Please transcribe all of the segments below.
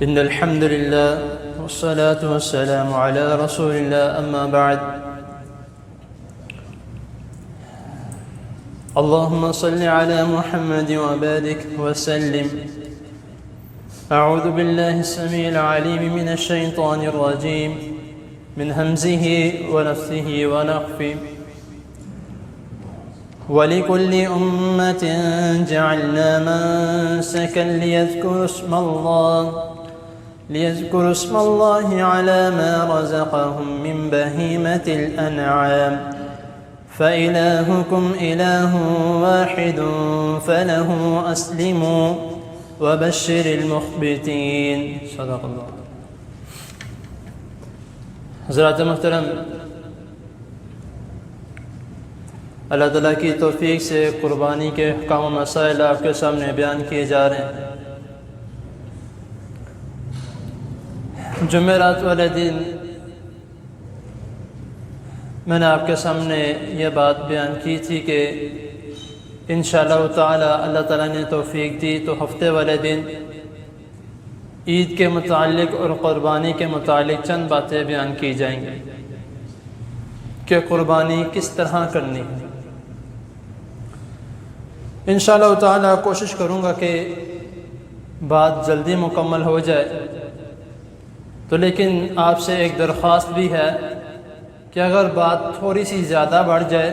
إن الحمد لله والصلاة والسلام على رسول الله أما بعد اللهم صل على محمد وبارك وسلم. أعوذ بالله السميع العليم من الشيطان الرجيم من همزه ونفثه ونفثه. ولكل أمة جعلنا منسكا ليذكروا اسم الله على ما رزقهم من بهيمة الأنعام فإلهكم إله واحد فله أسلموا وبشر المخبتين. صدق اللہ. حضرات محترم، اللہ تعالیٰ کی توفیق سے قربانی کے احکام و مسائل آپ کے سامنے بیان کیے جا رہے ہیں. جمعرات والے دن میں نے آپ کے سامنے یہ بات بیان کی تھی کہ انشاءاللہ تعالی اللہ تعالیٰ نے توفیق دی تو ہفتے والے دن عید کے متعلق اور قربانی کے متعلق چند باتیں بیان کی جائیں گی کہ قربانی کس طرح کرنی ہے. انشاءاللہ تعالی کوشش کروں گا کہ بات جلدی مکمل ہو جائے، تو لیکن آپ سے ایک درخواست بھی ہے کہ اگر بات تھوڑی سی زیادہ بڑھ جائے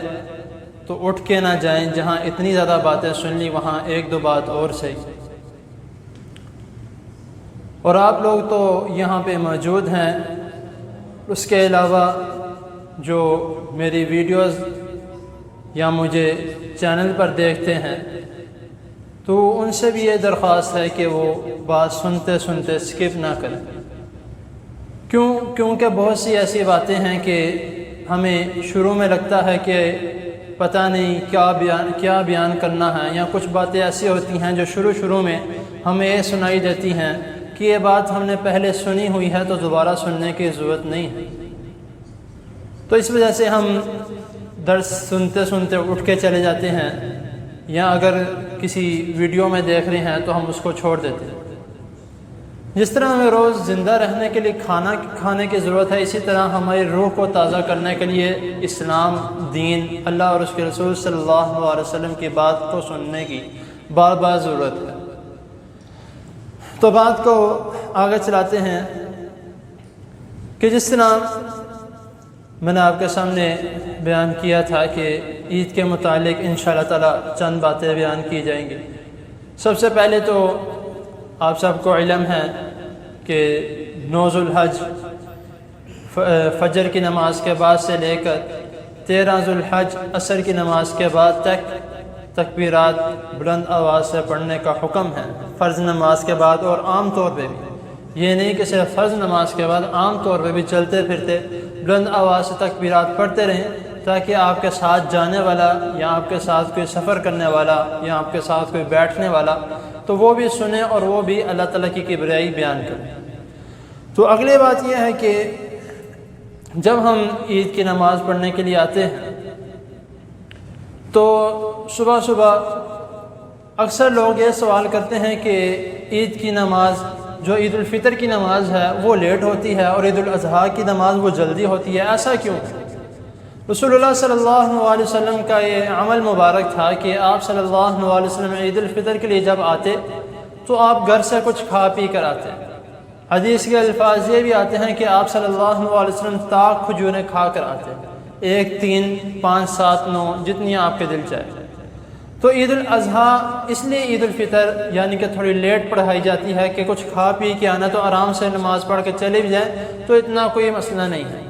تو اٹھ کے نہ جائیں. جہاں اتنی زیادہ باتیں سن لی وہاں ایک دو بات اور صحیح. اور آپ لوگ تو یہاں پہ موجود ہیں، اس کے علاوہ جو میری ویڈیوز یا مجھے چینل پر دیکھتے ہیں تو ان سے بھی یہ درخواست ہے کہ وہ بات سنتے سنتے سکپ نہ کریں. کیونکہ بہت سی ایسی باتیں ہیں کہ ہمیں شروع میں لگتا ہے کہ پتہ نہیں کیا بیان کرنا ہے، یا کچھ باتیں ایسی ہوتی ہیں جو شروع میں ہمیں یہ سنائی دیتی ہیں کہ یہ بات ہم نے پہلے سنی ہوئی ہے تو دوبارہ سننے کی ضرورت نہیں ہے. تو اس وجہ سے ہم درس سنتے سنتے اٹھ کے چلے جاتے ہیں، یا اگر کسی ویڈیو میں دیکھ رہے ہیں تو ہم اس کو چھوڑ دیتے ہیں. جس طرح ہمیں روز زندہ رہنے کے لیے کھانا کھانے کی ضرورت ہے، اسی طرح ہماری روح کو تازہ کرنے کے لیے اسلام، دین، اللہ اور اس کے رسول صلی اللہ علیہ وسلم کی بات کو سننے کی بار بار ضرورت ہے. تو بات کو آگے چلاتے ہیں کہ جس طرح میں نے آپ کے سامنے بیان کیا تھا کہ عید کے متعلق انشاءاللہ تعالی چند باتیں بیان کی جائیں گی. سب سے پہلے تو آپ سب کو علم ہے کہ 9 ذوالحج فجر کی نماز کے بعد سے لے کر 13 ذوالحج عصر کی نماز کے بعد تک تکبیرات بلند آواز سے پڑھنے کا حکم ہے، فرض نماز کے بعد. اور عام طور پہ بھی یہ نہیں کہ صرف فرض نماز کے بعد، عام طور پہ بھی چلتے پھرتے بلند آواز سے تکبیرات پڑھتے رہیں تاکہ آپ کے ساتھ جانے والا یا آپ کے ساتھ کوئی سفر کرنے والا یا آپ کے ساتھ کوئی بیٹھنے والا تو وہ بھی سنے اور وہ بھی اللہ تعالیٰ کی کبریائی بیان کرے. تو اگلی بات یہ ہے کہ جب ہم عید کی نماز پڑھنے کے لیے آتے ہیں تو صبح اکثر لوگ یہ سوال کرتے ہیں کہ عید کی نماز جو عید الفطر کی نماز ہے وہ لیٹ ہوتی ہے اور عید الاضحیٰ کی نماز وہ جلدی ہوتی ہے، ایسا کیوں؟ رسول اللہ صلی اللہ علیہ وسلم کا یہ عمل مبارک تھا کہ آپ صلی اللہ علیہ وسلم عید الفطر کے لیے جب آتے تو آپ گھر سے کچھ کھا پی کر آتے. حدیث کے الفاظ یہ بھی آتے ہیں کہ آپ صلی اللہ علیہ وسلم تاک کھجوریں کھا کر آتے، 1، 3، 5، 7، 9 جتنی آپ کے دل چاہے. تو عید الاضحیٰ اس لیے عید الفطر یعنی کہ تھوڑی لیٹ پڑھائی جاتی ہے کہ کچھ کھا پی کے آنا تو آرام سے نماز پڑھ کے چلے بھی جائیں تو اتنا کوئی مسئلہ نہیں ہے.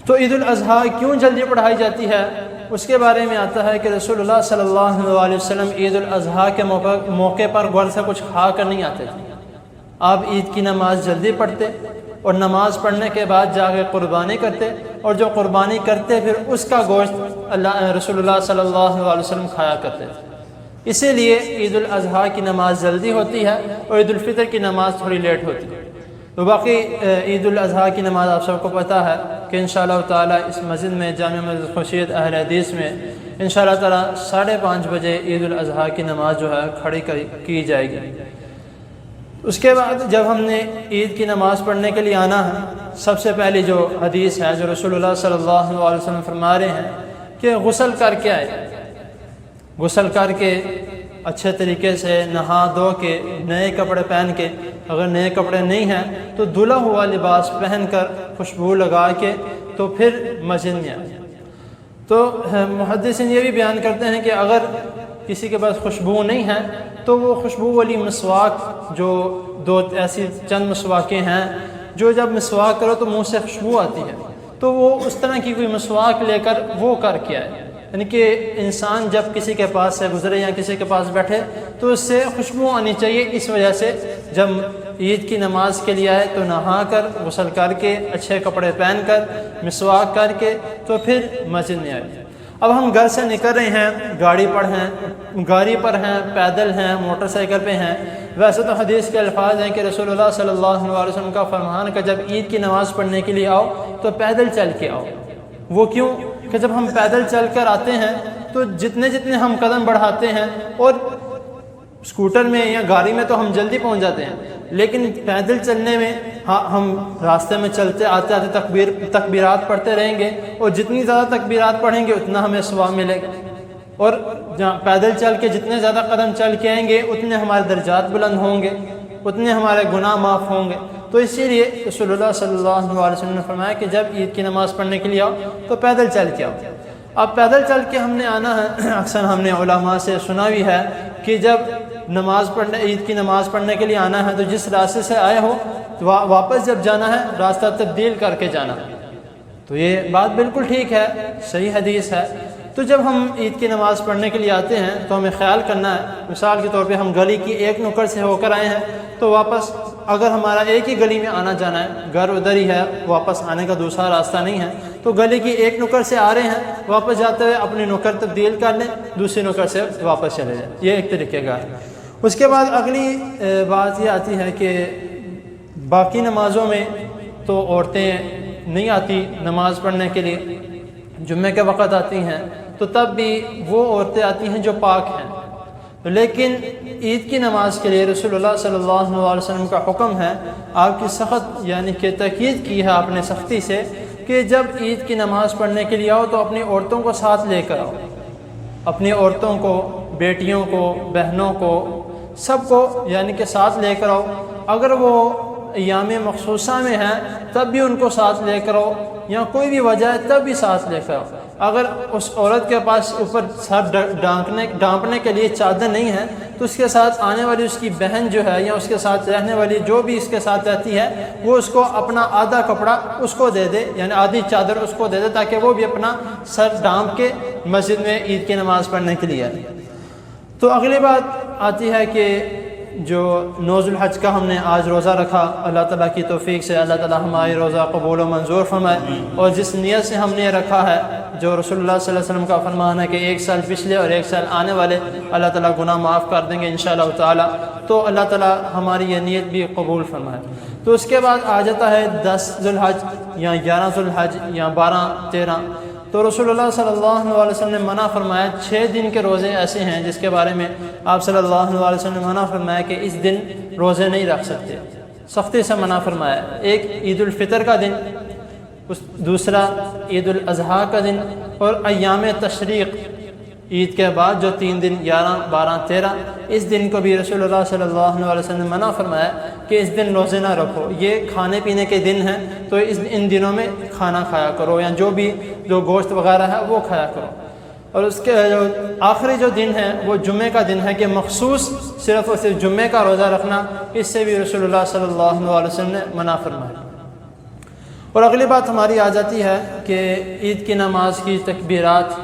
تو عید الاضحیٰ کیوں جلدی پڑھائی جاتی ہے اس کے بارے میں آتا ہے کہ رسول اللہ صلی اللہ علیہ وسلم عید الاضحیٰ کے موقع پر گھر سے کچھ کھا کر نہیں آتے تھے. آپ عید کی نماز جلدی پڑھتے اور نماز پڑھنے کے بعد جا کے قربانی کرتے، اور جو قربانی کرتے پھر اس کا گوشت رسول اللہ صلی اللہ علیہ وسلم کھایا کرتے تھے. اسی لیے عید الاضحیٰ کی نماز جلدی ہوتی ہے اور عید الفطر کی نماز تھوڑی لیٹ ہوتی ہے. تو باقی عید الاضحیٰ کی نماز آپ سب کو پتہ ہے کہ انشاءاللہ تعالیٰ اس مسجد میں جامع مسجد خورشید اہل حدیث میں انشاءاللہ تعالیٰ 5:30 بجے عید الاضحیٰ کی نماز جو ہے کھڑی کی جائے گی. اس کے بعد جب ہم نے عید کی نماز پڑھنے کے لیے آنا ہے، سب سے پہلی جو حدیث ہے جو رسول اللہ صلی اللہ علیہ وسلم فرما رہے ہیں کہ غسل کر کے آئے، غسل کر کے اچھے طریقے سے نہا دھو کے نئے کپڑے پہن کے، اگر نئے کپڑے نہیں ہیں تو دھلا ہوا لباس پہن کر خوشبو لگا کے تو پھر مسجد میں آئے۔ تو محدثین یہ بھی بیان کرتے ہیں کہ اگر کسی کے پاس خوشبو نہیں ہے تو وہ خوشبو والی مسواک، جو دو ایسی چند مسواکیں ہیں جو جب مسواک کرو تو منہ سے خوشبو آتی ہے، تو وہ اس طرح کی کوئی مسواک لے کر وہ کر کے آئے۔ یعنی کہ انسان جب کسی کے پاس سے گزرے یا کسی کے پاس بیٹھے تو اس سے خوشبو آنی چاہیے، اس وجہ سے جب عید کی نماز کے لیے آئے تو نہا کر غسل کر کے اچھے کپڑے پہن کر مسواک کر کے تو پھر مسجد میں آئے۔ اب ہم گھر سے نکل رہے ہیں، گاڑی پر ہیں، پیدل ہیں، موٹر سائیکل پہ ہیں۔ ویسے تو حدیث کے الفاظ ہیں کہ رسول اللہ صلی اللہ علیہ وسلم کا فرمان کہ جب عید کی نماز پڑھنے کے لیے آؤ تو پیدل چل کے آؤ۔ وہ کیوں کہ جب ہم پیدل چل کر آتے ہیں تو جتنے ہم قدم بڑھاتے ہیں، اور اسکوٹر میں یا گاڑی میں تو ہم جلدی پہنچ جاتے ہیں، لیکن پیدل چلنے میں ہم راستے میں چلتے آتے تکبیرات پڑھتے رہیں گے، اور جتنی زیادہ تکبیرات پڑھیں گے اتنا ہمیں ثواب ملے گا، اور پیدل چل کے جتنے زیادہ قدم چل کے آئیں گے اتنے ہمارے درجات بلند ہوں گے، اتنے ہمارے گناہ معاف ہوں گے۔ تو اسی لیے رسول اللہ صلی اللہ علیہ وسلم نے فرمایا کہ جب عید کی نماز پڑھنے کے لیے آؤ تو پیدل چل کے آؤ۔ اب پیدل چل کے ہم نے آنا ہے، اکثر ہم نے علماء سے سنا بھی ہے کہ جب عید کی نماز پڑھنے کے لیے آنا ہے تو جس راستے سے آئے ہو تو واپس جب جانا ہے راستہ تبدیل کر کے جانا۔ تو یہ بات بالکل ٹھیک ہے، صحیح حدیث ہے۔ تو جب ہم عید کی نماز پڑھنے کے لیے آتے ہیں تو ہمیں خیال کرنا ہے، مثال کے طور پہ ہم گلی کی ایک نکڑ سے ہو کر آئے ہیں تو واپس اگر ہمارا ایک ہی گلی میں آنا جانا ہے، گھر ادھر ہی ہے، واپس آنے کا دوسرا راستہ نہیں ہے، تو گلی کی ایک نکڑ سے آ رہے ہیں، واپس جاتے ہوئے اپنی نکڑ تبدیل کر لیں، دوسری نکڑ سے واپس چلے جائیں۔ یہ ایک طریقہ کار ہے۔ اس کے بعد اگلی بات یہ آتی ہے کہ باقی نمازوں میں تو عورتیں نہیں آتی نماز پڑھنے کے لیے، جمعے کے وقت آتی ہیں تو تب بھی وہ عورتیں آتی ہیں جو پاک ہیں، لیکن عید کی نماز کے لیے رسول اللہ صلی اللہ علیہ وسلم کا حکم ہے، آپ کی سخت یعنی کہ تاکید کی ہے آپ نے سختی سے کہ جب عید کی نماز پڑھنے کے لیے آؤ تو اپنی عورتوں کو ساتھ لے کر آؤ، اپنی عورتوں کو، بیٹیوں کو، بہنوں کو، سب کو یعنی کہ ساتھ لے کر آؤ۔ اگر وہ ایام مخصوصہ میں ہیں تب بھی ان کو ساتھ لے کر آؤ، یا کوئی بھی وجہ ہے تب بھی ساتھ لے کر آؤ۔ اگر اس عورت کے پاس اوپر سر ڈھانپنے کے لیے چادر نہیں ہے تو اس کے ساتھ آنے والی اس کی بہن جو ہے یا اس کے ساتھ رہنے والی جو بھی اس کے ساتھ رہتی ہے وہ اس کو اپنا آدھا کپڑا اس کو دے دے، یعنی آدھی چادر اس کو دے دے، تاکہ وہ بھی اپنا سر ڈھانپ کے مسجد میں عید کی نماز پڑھنے کے لیے آئے۔ تو اگلی بات آتی ہے کہ جو 9 ذو الحج کا ہم نے آج روزہ رکھا، اللہ تعالیٰ کی توفیق سے اللہ تعالیٰ ہماری روزہ قبول و منظور فرمائے، اور جس نیت سے ہم نے رکھا ہے، جو رسول اللہ صلی اللہ علیہ وسلم کا فرمان ہے کہ 1 سال پچھلے اور 1 سال آنے والے اللہ تعالیٰ گناہ معاف کر دیں گے انشاءاللہ تعالیٰ، تو اللہ تعالیٰ ہماری یہ نیت بھی قبول فرمائے۔ تو اس کے بعد آ جاتا ہے 10 ذو الحج یا 11 ذو الحج یا 12، 13۔ تو رسول اللہ صلی اللہ علیہ وسلم نے منع فرمایا، 6 دن کے روزے ایسے ہیں جس کے بارے میں آپ صلی اللہ علیہ وسلم نے منع فرمایا کہ اس دن روزے نہیں رکھ سکتے، سختی سے منع فرمایا۔ ایک عید الفطر کا دن، دوسرا عید الاضحیٰ کا دن، اور ایام تشریق عید کے بعد جو 3 دن 11، 12، 13، اس دن کو بھی رسول اللہ صلی اللہ علیہ وسلم نے منع فرمایا کہ اس دن روزے نہ رکھو، یہ کھانے پینے کے دن ہیں تو ان دنوں میں کھانا کھایا کرو، یا جو گوشت وغیرہ ہے وہ کھایا کرو۔ اور اس کے آخری جو دن ہے وہ جمعے کا دن ہے کہ مخصوص صرف اور صرف جمعے کا روزہ رکھنا، اس سے بھی رسول اللہ صلی اللہ علیہ وسلم نے منع فرمایا۔ اور اگلی بات ہماری آ جاتی ہے کہ عید کی نماز کی تکبیرات،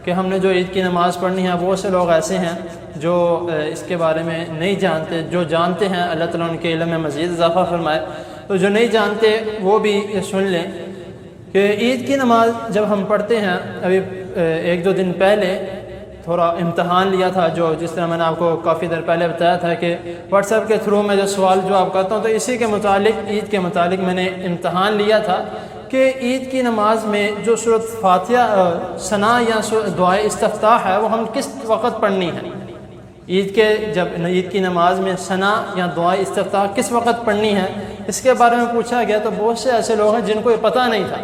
کہ ہم نے جو عید کی نماز پڑھنی ہے، بہت سے لوگ ایسے ہیں جو اس کے بارے میں نہیں جانتے، جو جانتے ہیں اللہ تعالیٰ ان کے علم میں مزید اضافہ فرمائے، تو جو نہیں جانتے وہ بھی یہ سن لیں کہ عید کی نماز جب ہم پڑھتے ہیں، ابھی 1-2 دن پہلے تھوڑا امتحان لیا تھا، جس طرح میں نے آپ کو کافی دیر پہلے بتایا تھا کہ واٹس ایپ کے تھرو میں جو سوال جواب کرتا ہوں، تو اسی کے متعلق عید کے متعلق میں نے امتحان لیا تھا کہ عید کی نماز میں جو سورۃ فاتحہ ثنا یا دعائے استفتاح ہے وہ ہم کس وقت پڑھنی ہے۔ جب عید کی نماز میں ثنا یا دعائے استفتاح کس وقت پڑھنی ہے، اس کے بارے میں پوچھا گیا تو بہت سے ایسے لوگ ہیں جن کو یہ پتہ نہیں تھا۔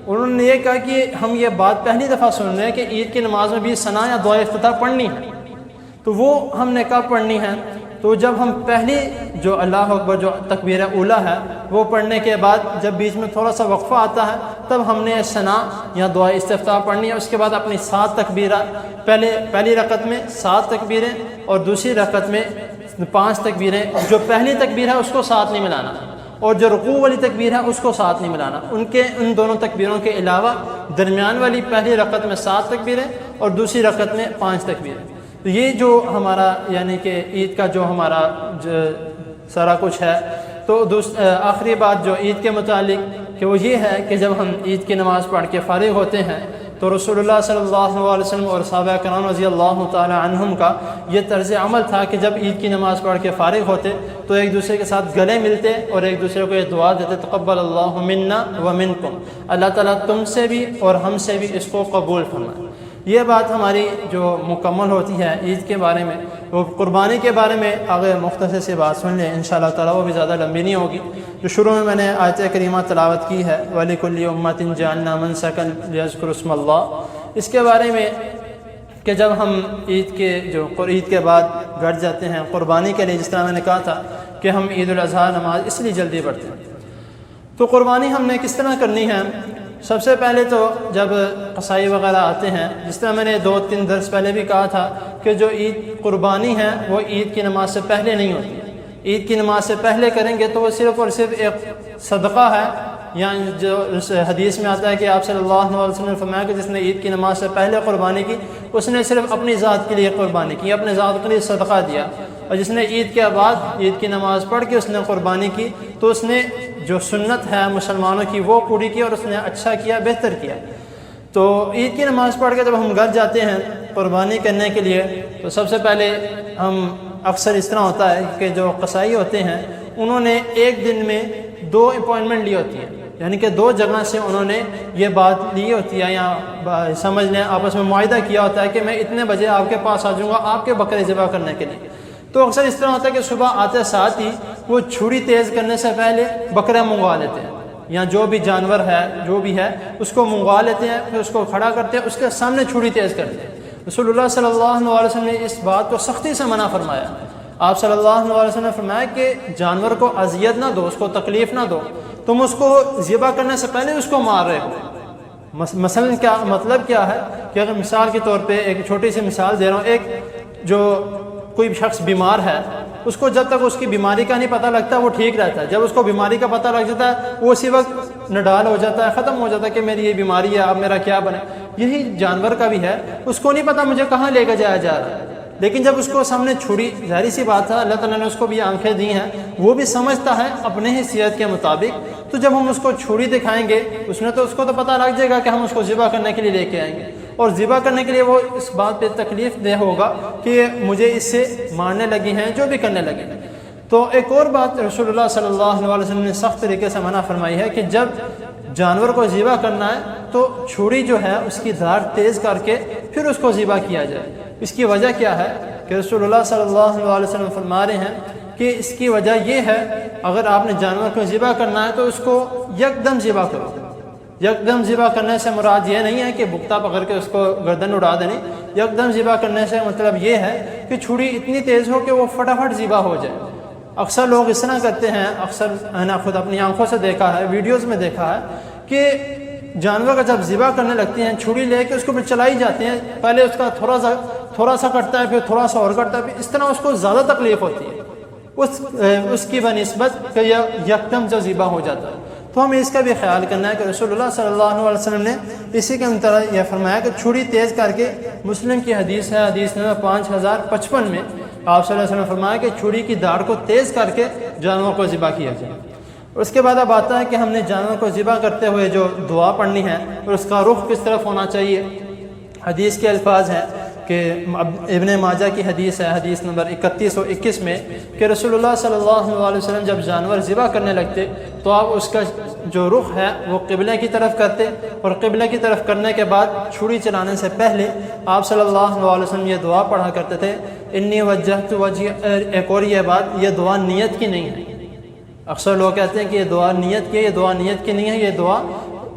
انہوں نے یہ کہا کہ ہم یہ بات پہلی دفعہ سن رہے ہیں کہ عید کی نماز میں بھی ثنا یا دعائے افتتاح پڑھنی ہے، تو وہ ہم نے کب پڑھنی ہے؟ تو جب ہم پہلی جو اللہ اکبر جو تکبیر اولیٰ ہے وہ پڑھنے کے بعد جب بیچ میں تھوڑا سا وقفہ آتا ہے تب ہم نے ثنا یا دعائے استفتاح پڑھنی ہے۔ اس کے بعد اپنی 7 تکبیرات، پہلی رکعت میں 7 تکبیریں اور دوسری رکعت میں 5 تکبیریں، جو پہلی تکبیر ہے اس کو ساتھ نہیں ملانا اور جو رکوع والی تکبیر ہے اس کو ساتھ نہیں ملانا، ان دونوں تکبیروں کے علاوہ درمیان والی پہلی رکعت میں 7 تکبیریں اور دوسری رکعت میں 5 تکبیریں۔ تو یہ جو ہمارا یعنی کہ عید کا جو ہمارا سارا کچھ ہے۔ تو آخری بات جو عید کے متعلق کہ وہ یہ ہے کہ جب ہم عید کی نماز پڑھ کے فارغ ہوتے ہیں تو رسول اللہ صلی اللہ علیہ وسلم اور صحابہ کرام رضی اللہ تعالی عنہم کا یہ طرز عمل تھا کہ جب عید کی نماز پڑھ کے فارغ ہوتے تو ایک دوسرے کے ساتھ گلے ملتے اور ایک دوسرے کو یہ دعا دیتے، تقبل اللہ منا و منکم، اللہ تعالیٰ تم سے بھی اور ہم سے بھی اس کو قبول فرمائے۔ یہ بات ہماری جو مکمل ہوتی ہے عید کے بارے میں۔ وہ قربانی کے بارے میں آگے مختصر سی بات سن لیں انشاءاللہ تعالیٰ، وہ بھی زیادہ لمبی نہیں ہوگی۔ جو شروع میں نے آیت کریمہ تلاوت کی ہے وَلِكُلِّ أُمَّةٍ جَعَلْنَا مَنسَكًا لِيَذْكُرُوا اسْمَ اللَّهِ، اس کے بارے میں کہ جب ہم عید کے بعد گھر جاتے ہیں قربانی کے لیے، جس طرح میں نے کہا تھا کہ ہم عید الاضحیٰ نماز اس لیے جلدی پڑھتے ہیں، تو قربانی ہم نے کس طرح کرنی ہے؟ سب سے پہلے تو جب قصائی وغیرہ آتے ہیں، جس طرح میں نے 2-3 درس پہلے بھی کہا تھا کہ جو عید قربانی ہے وہ عید کی نماز سے پہلے نہیں ہوتی۔ عید کی نماز سے پہلے کریں گے تو وہ صرف اور صرف ایک صدقہ ہے، یا جو حدیث میں آتا ہے کہ آپ صلی اللہ علیہ وسلم نے فرمایا کہ جس نے عید کی نماز سے پہلے قربانی کی اس نے صرف اپنی ذات کے لیے قربانی کی، اپنے ذات کے لیے صدقہ دیا، اور جس نے عید کے بعد عید کی نماز پڑھ کے اس نے قربانی کی تو اس نے جو سنت ہے مسلمانوں کی وہ پوری کی اور اس نے اچھا کیا، بہتر کیا۔ تو عید کی نماز پڑھ کے جب ہم گھر جاتے ہیں قربانی کرنے کے لیے تو سب سے پہلے ہم اکثر اس طرح ہوتا ہے کہ جو قصائی ہوتے ہیں انہوں نے ایک دن میں 2 اپوائنٹمنٹ لی ہوتی ہیں، یعنی کہ 2 جگہ سے انہوں نے یہ بات لی ہوتی ہے یا سمجھ لیں آپس میں معاہدہ کیا ہوتا ہے کہ میں اتنے بجے آپ کے پاس آ جاؤں گا آپ کے بکرے ذبح کرنے کے لیے۔ تو اکثر اس طرح ہوتا ہے کہ صبح آتے ساتھ ہی وہ چھری تیز کرنے سے پہلے بکرا منگوا لیتے ہیں، یا جو بھی جانور ہے جو بھی ہے اس کو منگوا لیتے ہیں، پھر اس کو کھڑا کرتے ہیں، اس کے سامنے چھری تیز کرتے ہیں۔ رسول اللہ صلی اللہ علیہ وسلم نے اس بات کو سختی سے منع فرمایا۔ آپ صلی اللہ علیہ وسلم نے فرمایا کہ جانور کو اذیت نہ دو، اس کو تکلیف نہ دو، تم اس کو ذبح کرنے سے پہلے اس کو مار رہے ہو۔ مثلاً کیا مطلب کیا ہے کہ اگر مثال کے طور پہ ایک چھوٹی سی مثال دے رہا ہوں، ایک جو کوئی شخص بیمار ہے اس کو جب تک اس کی بیماری کا نہیں پتہ لگتا وہ ٹھیک رہتا ہے، جب اس کو بیماری کا پتہ لگ جاتا ہے وہ اسی وقت نڈال ہو جاتا ہے، ختم ہو جاتا ہے کہ میری یہ بیماری ہے اب میرا کیا بنے۔ یہی جانور کا بھی ہے، اس کو نہیں پتہ مجھے کہاں لے کے جایا جا رہا ہے، لیکن جب اس کو سامنے چھری، ظاہری سی بات ہے اللہ تعالیٰ نے اس کو بھی آنکھیں دی ہیں، وہ بھی سمجھتا ہے اپنے ہی صحت کے مطابق، تو جب ہم اس کو چھری دکھائیں گے اس کو تو پتہ لگ جائے گا کہ ہم اس کو ذبح کرنے کے لیے لے کے آئیں گے، اور ذبح کرنے کے لیے وہ اس بات پہ تکلیف دہ ہوگا کہ مجھے اس سے مارنے لگی ہیں، جو بھی کرنے لگے۔ تو ایک اور بات رسول اللہ صلی اللہ علیہ وسلم نے سخت طریقے سے منع فرمائی ہے کہ جب جانور کو ذبح کرنا ہے تو چھری جو ہے اس کی دھار تیز کر کے پھر اس کو ذبح کیا جائے۔ اس کی وجہ کیا ہے کہ رسول اللہ صلی اللہ علیہ وسلم فرما رہے ہیں کہ اس کی وجہ یہ ہے اگر آپ نے جانور کو ذبح کرنا ہے تو اس کو یکدم ذبح کرو۔ یکدم ذبح کرنے سے مراد یہ نہیں ہے کہ بکتا پکڑ کے اس کو گردن اڑا دینی، یکدم ذبح کرنے سے مطلب یہ ہے کہ چھری اتنی تیز ہو کہ وہ فٹافٹ ذبح ہو جائے۔ اکثر لوگ اس طرح کرتے ہیں، اکثر میں نے خود اپنی آنکھوں سے دیکھا ہے، ویڈیوز میں دیکھا ہے کہ جانور کا جب ذبح کرنے لگتے ہیں چھری لے کے اس کو پھر چلائی جاتے ہیں، پہلے اس کا تھوڑا سا کٹتا ہے پھر تھوڑا سا اور کٹتا ہے، پھر اس طرح اس کو زیادہ تکلیف ہوتی ہے اس کی بنسبت کہ یکدم جو ذبح ہو جاتا ہے۔ تو ہمیں اس کا بھی خیال کرنا ہے کہ رسول اللہ صلی اللہ علیہ وسلم نے اسی کے طرح یہ فرمایا کہ چھری تیز کر کے، مسلم کی حدیث ہے، حدیث نمبر 5055 میں آپ صلی اللہ علیہ وسلم نے فرمایا کہ چھری کی داڑھ کو تیز کر کے جانور کو ذبح کیا جائے۔ اور اس کے بعد اب آتا ہے کہ ہم نے جانور کو ذبح کرتے ہوئے جو دعا پڑھنی ہے اور اس کا رخ کس طرف ہونا چاہیے۔ حدیث کے الفاظ ہیں کہ ابن ماجہ کی حدیث ہے، حدیث نمبر 3121 میں کہ رسول اللہ صلی اللہ علیہ وسلم جب جانور ذبح کرنے لگتے تو آپ اس کا جو رخ ہے وہ قبلے کی طرف کرتے، اور قبلے کی طرف کرنے کے بعد چھری چلانے سے پہلے آپ صلی اللہ علیہ وسلم یہ دعا پڑھا کرتے تھے، انی وجہت وجہی۔ ایک اور یہ بات، یہ دعا نیت کی نہیں ہے۔ اکثر لوگ کہتے ہیں کہ یہ دعا نیت کی ہے، یہ دعا نیت کی نہیں ہے، یہ دعا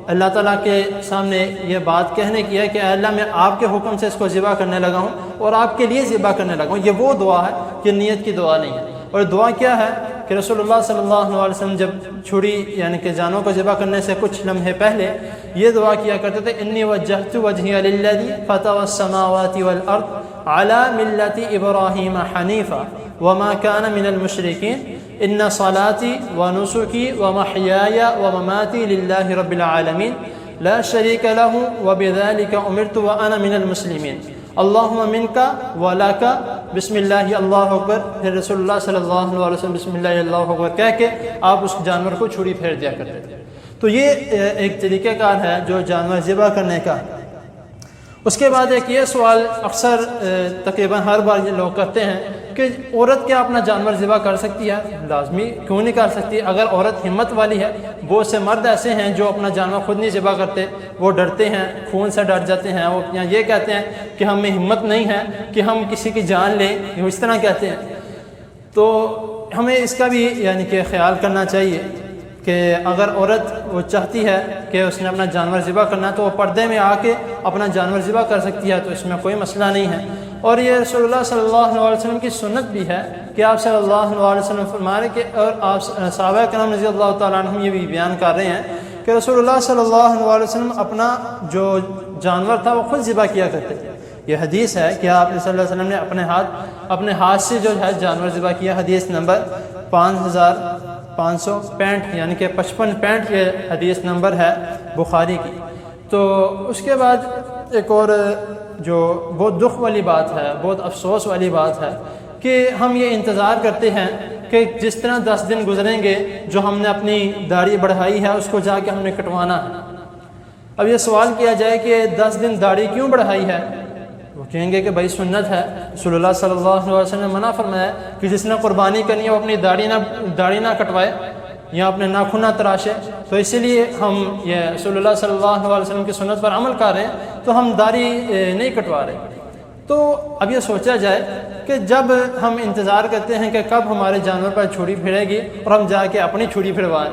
اللہ تعالیٰ کے سامنے یہ بات کہنے کی ہے کہ اے اللہ میں آپ کے حکم سے اس کو ذبح کرنے لگا ہوں اور آپ کے لیے ذبح کرنے لگا ہوں۔ یہ وہ دعا ہے، یہ نیت کی دعا نہیں ہے۔ اور دعا کیا ہے کہ رسول اللہ صلی اللہ علیہ وسلم جب چھری یعنی کہ جانوں کو ذبح کرنے سے کچھ لمحے پہلے یہ دعا کیا کرتے تھے، انی وجہت وجہی للذی فطر السماوات والارض علی ملت ابراہیم حنیفا وما کان من المشرکین ان صلاتی ونسکی ومحیای ومماتی للہ رب العالمین لا شریک لہ وبذلک امرت وانا من المسلمین اللہم منکا ولاکا بسم اللہ اللہ اکبر۔ پھر رسول اللہ صلی اللہ علیہ وسلم بسم اللہ اللہ اکبر کہہ کے آپ اس جانور کو چھری پھیر دیا کرتے تھے۔ تو یہ ایک طریقہ کار ہے جو جانور ذبح کرنے کا۔ اس کے بعد ایک یہ سوال اکثر تقریباً ہر بار یہ لوگ کرتے ہیں کہ عورت کیا اپنا جانور ذبح کر سکتی ہے؟ لازمی کیوں نہیں کر سکتی؟ اگر عورت ہمت والی ہے، بہت سے مرد ایسے ہیں جو اپنا جانور خود نہیں ذبح کرتے، وہ ڈرتے ہیں، خون سے ڈر جاتے ہیں، وہ یہ کہتے ہیں کہ ہمیں ہمت نہیں ہے کہ ہم کسی کی جان لیں، وہ اس طرح کہتے ہیں۔ تو ہمیں اس کا بھی یعنی کہ خیال کرنا چاہیے کہ اگر عورت وہ چاہتی ہے کہ اس نے اپنا جانور ذبح کرنا ہے تو وہ پردے میں آ کے اپنا جانور ذبح کر سکتی ہے، تو اس میں کوئی مسئلہ نہیں ہے۔ اور یہ رسول اللہ صلی اللہ علیہ وسلم کی سنت بھی ہے کہ آپ صلی اللہ علیہ وسلم فرما رہے کہ اور آپ صحابہ کرام رضی اللہ تعالیٰ عنہم یہ بھی بیان کر رہے ہیں کہ رسول اللہ صلی اللہ علیہ وسلم اپنا جو جانور تھا وہ خود ذبح کیا کرتے تھے۔ یہ حدیث ہے کہ آپ صلی اللہ علیہ وسلم نے اپنے ہاتھ سے جو ہے جانور ذبح کیا۔ حدیث نمبر 5565 یعنی کہ 55 یہ حدیث نمبر ہے بخاری کی۔ تو اس کے بعد ایک اور جو بہت دکھ والی بات ہے، بہت افسوس والی بات ہے کہ ہم یہ انتظار کرتے ہیں کہ جس طرح 10 دن گزریں گے جو ہم نے اپنی داڑھی بڑھائی ہے اس کو جا کے ہم نے کٹوانا ہے۔ اب یہ سوال کیا جائے کہ 10 دن داڑھی کیوں بڑھائی ہے؟ وہ کہیں گے کہ بھائی سنت ہے، رسول اللہ صلی اللہ علیہ وسلم نے منع فرمایا کہ جس نے قربانی کرنی ہے وہ اپنی داڑھی نہ کٹوائے یا اپنے ناخن نہ تراشے، تو اسی لیے ہم یہ رسول اللہ صلی اللہ علیہ وسلم کی سنت پر عمل کر رہے ہیں، تو ہم داڑھی نہیں کٹوا رہے۔ تو اب یہ سوچا جائے کہ جب ہم انتظار کرتے ہیں کہ کب ہمارے جانور پر چھری پھرے گی اور ہم جا کے اپنی چھری پھروائیں،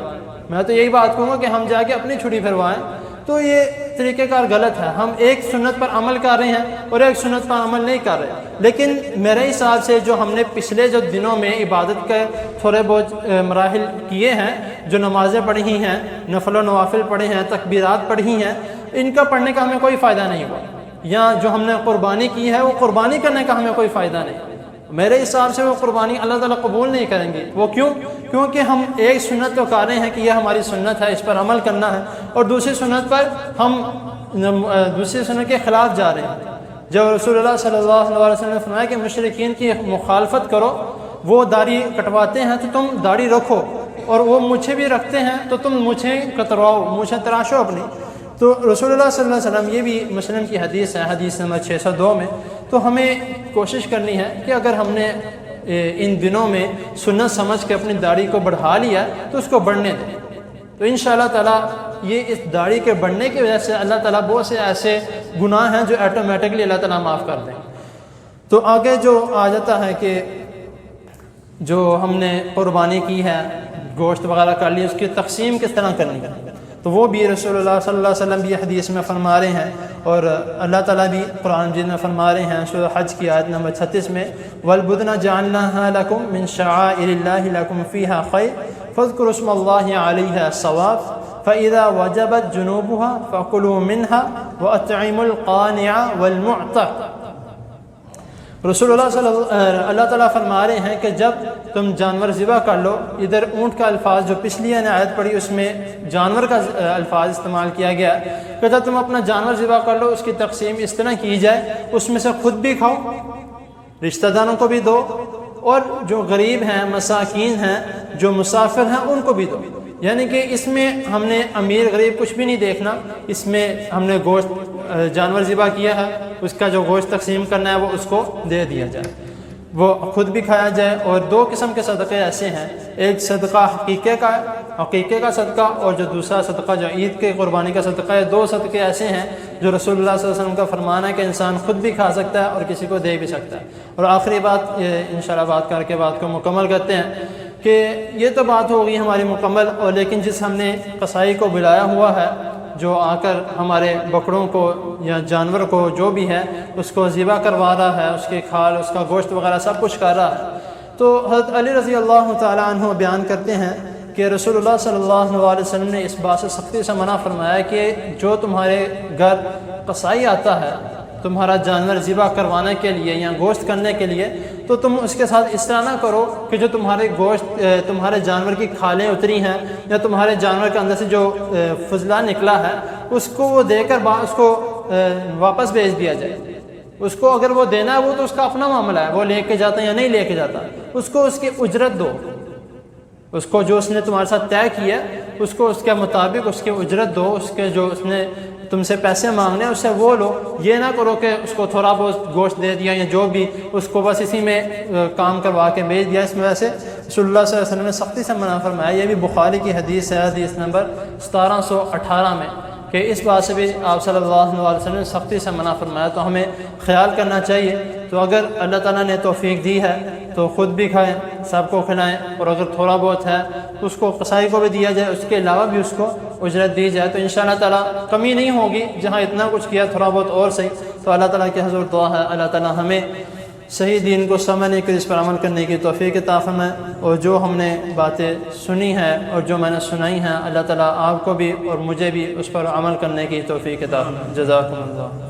میں تو یہی بات کہوں گا کہ ہم جا کے اپنی چھری پھروائیں، تو یہ طریقہ کار غلط ہے۔ ہم ایک سنت پر عمل کر رہے ہیں اور ایک سنت پر عمل نہیں کر رہے۔ لیکن میرے حساب سے جو ہم نے پچھلے جو دنوں میں عبادت کے تھوڑے بہت مراحل کیے ہیں، جو نمازیں پڑھی ہیں، نفل و نوافل پڑھے ہیں، تکبیرات پڑھی ہیں، ان کا پڑھنے کا ہمیں کوئی فائدہ نہیں ہوا، یا جو ہم نے قربانی کی ہے وہ قربانی کرنے کا ہمیں کوئی فائدہ نہیں۔ میرے حساب سے وہ قربانی اللہ تعالیٰ قبول نہیں کریں گے۔ وہ کیوں؟ کیونکہ ہم ایک سنت تو کر رہے ہیں کہ یہ ہماری سنت ہے، اس پر عمل کرنا ہے، اور دوسری سنت پر ہم دوسری سنت کے خلاف جا رہے ہیں۔ جب رسول اللہ صلی اللہ علیہ وسلم نے فرمایا کہ مشرکین کی مخالفت کرو، وہ داڑھی کٹواتے ہیں تو تم داڑھی رکھو، اور وہ مونچھیں بھی رکھتے ہیں تو تم مونچھیں کترواؤ، مونچھیں تراشو اپنی۔ تو رسول اللہ صلی اللہ علیہ وسلم، یہ بھی مسلم کی حدیث ہے، حدیث نمبر 602 میں۔ تو ہمیں کوشش کرنی ہے کہ اگر ہم نے ان دنوں میں سنت سمجھ کے اپنی داڑھی کو بڑھا لیا تو اس کو بڑھنے دیں، تو انشاءاللہ تعالیٰ یہ اس داڑھی کے بڑھنے کی وجہ سے اللہ تعالیٰ بہت سے ایسے گناہ ہیں جو ایٹومیٹکلی اللہ تعالیٰ معاف کر دیں۔ تو آگے جو آ جاتا ہے کہ جو ہم نے قربانی کی ہے، گوشت وغیرہ کر لی، اس کی تقسیم کس طرح کرنی ہے، تو وہ بھی رسول اللہ صلی اللہ علیہ وسلم بھی حدیث میں فرما رہے ہیں، اور اللہ تعالیٰ بھی قرآن مجید میں فرما رہے ہیں سورہ حج کی آیت نمبر 36 میں، وَالْبُدْنَ جَعَلْنَاهَا لَكُم مِّن شَعَائِرِ اللَّهِ لَكُمْ فِيهَا خَيْرٌ فَاذْكُرُوا اسْمَ اللَّهِ عَلَيْهَا الصَّوَافَ فَإِذَا وَجَبَتْ جُنُوبُهَا فَكُلُوا مِنْهَا وَأَطْعِمُوا الْقَانِعَ وَالْمُعْتَرَّ۔ رسول اللہ تعالیٰ فرما رہے ہیں کہ جب تم جانور ذبح کر لو، ادھر اونٹ کا الفاظ جو پچھلی آیت پڑھی اس میں جانور کا الفاظ استعمال کیا گیا، کہ جب تم اپنا جانور ذبح کر لو اس کی تقسیم اس طرح کی جائے، اس میں سے خود بھی کھاؤ، رشتہ داروں کو بھی دو، اور جو غریب ہیں، مساکین ہیں، جو مسافر ہیں ان کو بھی دو۔ یعنی کہ اس میں ہم نے امیر غریب کچھ بھی نہیں دیکھنا، اس میں ہم نے گوشت جانور ذبح کیا ہے، اس کا جو گوشت تقسیم کرنا ہے وہ اس کو دے دیا جائے، وہ خود بھی کھایا جائے۔ اور دو قسم کے صدقے ایسے ہیں، ایک صدقہ حقیقے کا صدقہ، اور جو دوسرا صدقہ جو عید کے قربانی کا صدقہ ہے، دو صدقے ایسے ہیں جو رسول اللہ صلی اللہ علیہ وسلم کا فرمان ہے کہ انسان خود بھی کھا سکتا ہے اور کسی کو دے بھی سکتا ہے۔ اور آخری بات انشاءاللہ بات کر کے بات کو مکمل کرتے ہیں کہ یہ تو بات ہوگی ہماری مکمل، اور لیکن جس ہم نے قصائی کو بلایا ہوا ہے، جو آ کر ہمارے بکروں کو یا جانور کو جو بھی ہے اس کو ذبح کروا رہا ہے، اس کی کھال، اس کا گوشت وغیرہ سب کچھ کر رہا ہے، تو حضرت علی رضی اللہ تعالیٰ عنہ بیان کرتے ہیں کہ رسول اللہ صلی اللہ علیہ وسلم نے اس بات سے سختی سے منع فرمایا کہ جو تمہارے گھر قصائی آتا ہے تمہارا جانور ذبح کروانے کے لیے یا گوشت کرنے کے لیے، تو تم اس کے ساتھ اس طرح نہ کرو کہ جو تمہارے جانور کی کھالیں اتری ہیں یا تمہارے جانور کے اندر سے جو فضلہ نکلا ہے اس کو وہ دے کر اس کو واپس بھیج دیا جائے۔ اس کو اگر وہ دینا ہے وہ تو اس کا اپنا معاملہ ہے، وہ لے کے جاتا ہے یا نہیں لے کے جاتا، اس کو اس کی اجرت دو، اس کو جو اس نے تمہارے ساتھ طے کیا اس کو اس کے مطابق اس کی اجرت دو، اس کے جو اس نے تم سے پیسے مانگنے اس سے وہ لو۔ یہ نہ کرو کہ اس کو تھوڑا بہت گوشت دے دیا یا جو بھی، اس کو بس اسی میں کام کروا کے بھیج دیا۔ اس میں ویسے رسول اللہ صلی اللہ علیہ وسلم نے سختی سے منع فرمایا، یہ بھی بخاری کی حدیث ہے، حدیث نمبر 1718 میں، کہ اس بات سے بھی آپ صلی اللہ علیہ وسلم نے سختی سے منع فرمایا۔ تو ہمیں خیال کرنا چاہیے، تو اگر اللہ تعالیٰ نے توفیق دی ہے تو خود بھی کھائیں، سب کو کھلائیں، اور اگر تھوڑا بہت ہے تو اس کو قصائی کو بھی دیا جائے، اس کے علاوہ بھی اس کو اجرت دی جائے، تو انشاءاللہ تعالیٰ کمی نہیں ہوگی۔ جہاں اتنا کچھ کیا تھوڑا بہت اور صحیح، تو اللہ تعالیٰ کی حضور دعا ہے اللہ تعالیٰ ہمیں صحیح دین کو سمجھنے کے، اس پر عمل کرنے کی توفیق عطا فرمائے، اور جو ہم نے باتیں سنی ہیں اور جو میں نے سنائی ہیں اللہ تعالیٰ آپ کو بھی اور مجھے بھی اس پر عمل کرنے کی توفیق عطا فرمائے۔ جزاکم اللہ۔